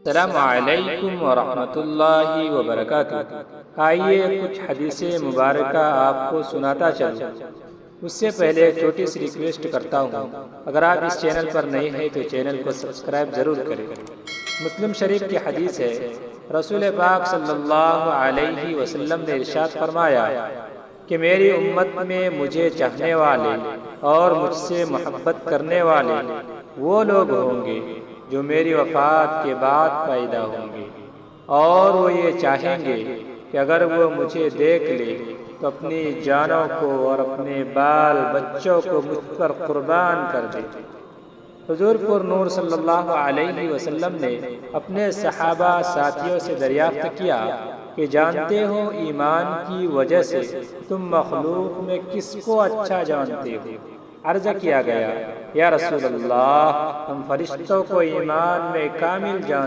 السلام علیکم ورحمۃ اللہ وبرکاتہ۔ آئیے کچھ حدیث مبارکہ آپ کو سناتا چلوں۔ اس سے پہلے ایک چھوٹی سی ریکویسٹ کرتا ہوں، اگر آپ اس چینل پر نئے ہیں تو چینل کو سبسکرائب ضرور کریں۔ مسلم شریف کی حدیث ہے، رسول پاک صلی اللہ علیہ وسلم نے ارشاد فرمایا کہ میری امت میں مجھے چاہنے والے اور مجھ سے محبت کرنے والے وہ لوگ ہوں گے جو میری وفات کے بعد پیدا ہوں گے، اور وہ یہ چاہیں گے کہ اگر وہ مجھے دیکھ لے تو اپنی جانوں کو اور اپنے بال بچوں کو مجھ پر قربان کر دے۔ حضور پر نور صلی اللہ علیہ وسلم نے اپنے صحابہ ساتھیوں سے دریافت کیا کہ جانتے ہو ایمان کی وجہ سے تم مخلوق میں کس کو اچھا جانتے ہو؟ عرض کیا گیا، یا رسول اللہ، ہم فرشتوں کو ایمان میں کامل جانتے ہیں۔